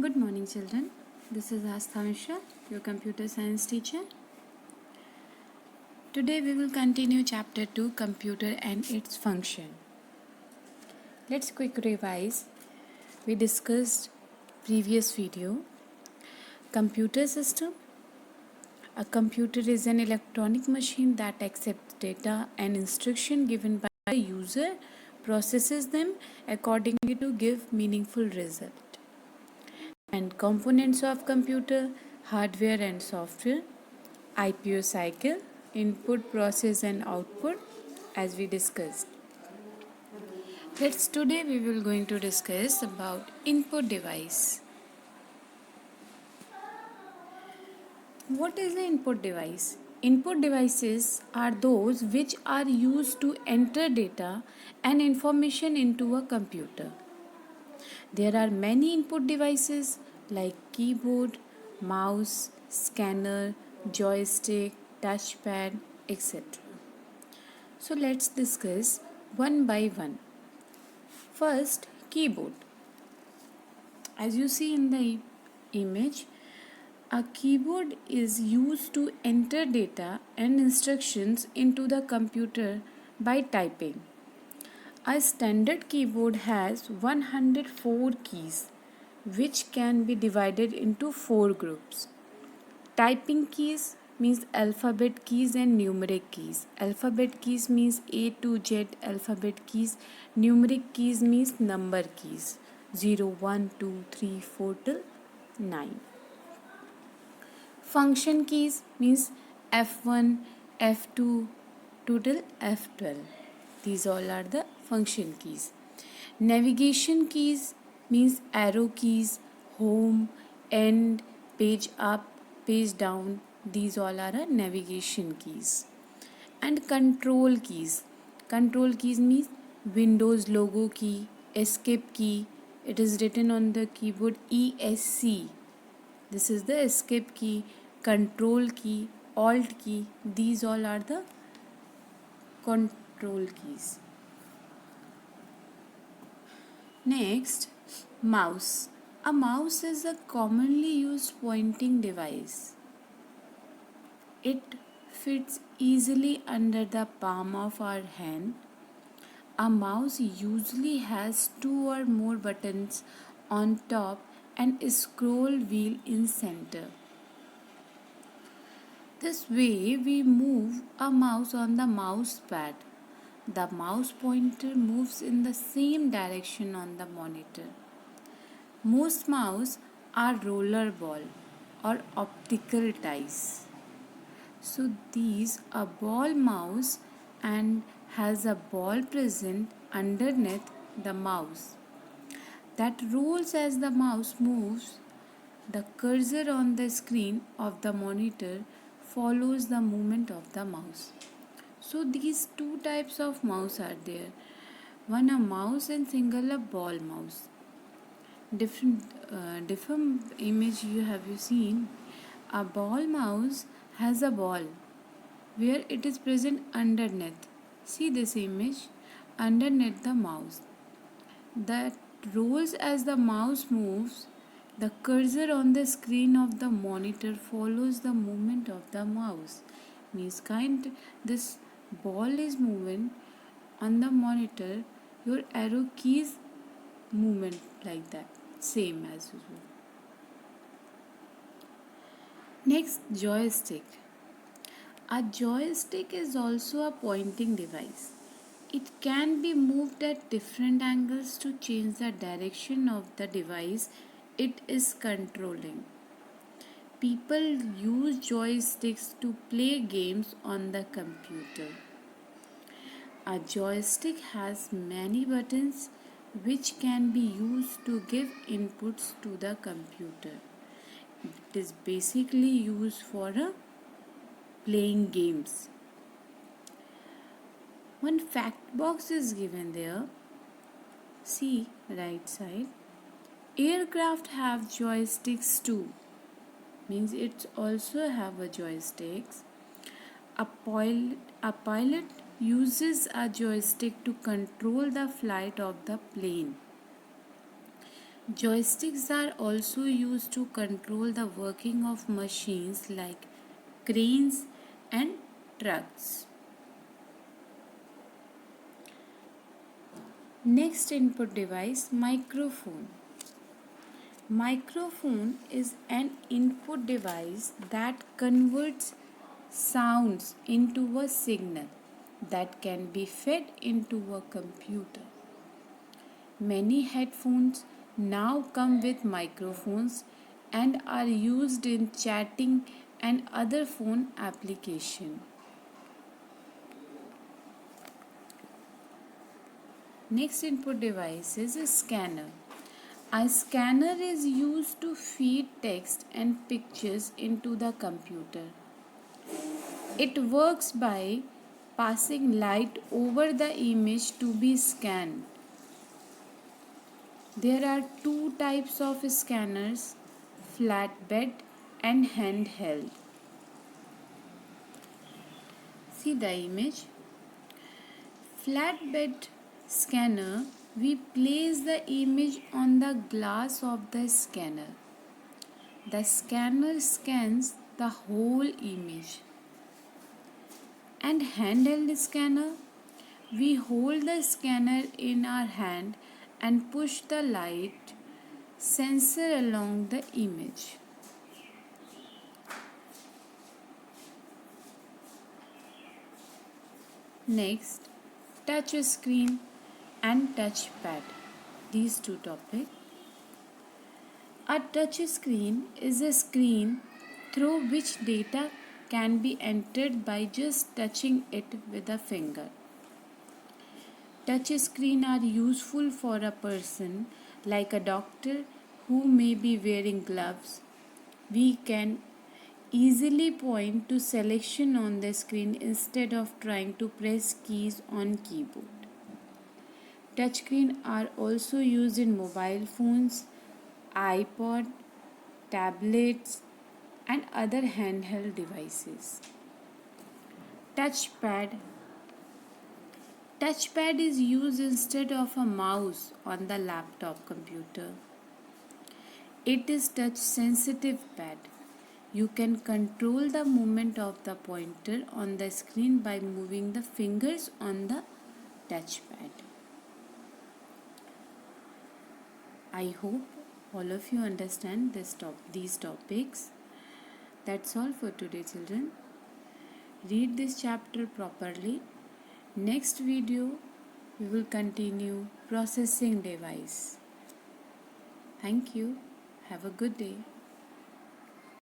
Good morning, children. This is Astha Mishra, your computer science teacher. Today we will continue chapter 2, Computer and its function. Let's quick revise. We discussed previous video. Computer system. A computer is an electronic machine that accepts data and instruction given by the user, processes them accordingly to give meaningful result. And components of computer, hardware and software, IPO cycle, input, process and output, as we discussed. Today we will going to discuss about input device. What is the input device? Input devices are those which are used to enter data and information into a computer. There are many input devices like keyboard, mouse, scanner, joystick, touchpad, etc. So let's discuss one by one. First, keyboard. As you see in the image, a keyboard is used to enter data and instructions into the computer by typing. A standard keyboard has 104 keys, which can be divided into 4 groups. Typing keys means alphabet keys and numeric keys. Alphabet keys means A to Z alphabet keys. Numeric keys means number keys. 0, 1, 2, 3, 4 till 9. Function keys means F1, F2 till F12. These all are the function keys. Navigation keys means arrow keys, home, end, page up, page down. These all are navigation keys. And control keys. Control keys means Windows logo key, escape key. It is written on the keyboard ESC. This is the escape key, control key, alt key. These all are the control keys. Next, mouse. A mouse is a commonly used pointing device. It fits easily under the palm of our hand. A mouse usually has 2 or more buttons on top and a scroll wheel in center. This way we move a mouse on the mouse pad. The mouse pointer moves in the same direction on the monitor. Most mouse are roller ball or optical ties. So these are ball mouse and has a ball present underneath the mouse that rolls as the mouse moves. The cursor on the screen of the monitor follows the movement of the mouse. So these two types of mouse are there. One a mouse and single a ball mouse. Different image you have seen. A ball mouse has a ball where it is present underneath. See this image underneath the mouse that rolls as the mouse moves. The cursor on the screen of the monitor follows the movement of the mouse. Means this ball is moving on the monitor, your arrow keys movement like that, same as usual. Next, joystick. A joystick is also a pointing device. It can be moved at different angles to change the direction of the device it is controlling. People use joysticks to play games on the computer. A joystick has many buttons which can be used to give inputs to the computer. It is basically used for playing games. One fact box is given there. See right side. Aircraft have joysticks too. Means it also have a joysticks. A pilot uses a joystick to control the flight of the plane. Joysticks are also used to control the working of machines like cranes and trucks. Next input device, microphone. Microphone is an input device that converts sounds into a signal that can be fed into a computer. Many headphones now come with microphones and are used in chatting and other phone application. Next input device is a scanner. A scanner is used to feed text and pictures into the computer. It works by passing light over the image to be scanned. There are two types of scanners, flatbed and handheld. See the image. Flatbed scanner, we place the image on the glass of the scanner. The scanner scans the whole image. And handheld scanner, we hold the scanner in our hand and push the light sensor along the image. Next, touch screen and touchpad. These two topics. A touch screen is a screen through which data can be entered by just touching it with a finger. Touch screen are useful for a person like a doctor who may be wearing gloves. We can easily point to selection on the screen instead of trying to press keys on keyboard. Touchscreen are also used in mobile phones, iPod, tablets, and other handheld devices. Touchpad. Touchpad is used instead of a mouse on the laptop computer. It is touch sensitive pad. You can control the movement of the pointer on the screen by moving the fingers on the touchpad. I hope all of you understand these topics. That's all for today, children. Read this chapter properly. Next video, we will continue processing device. Thank you. Have a good day.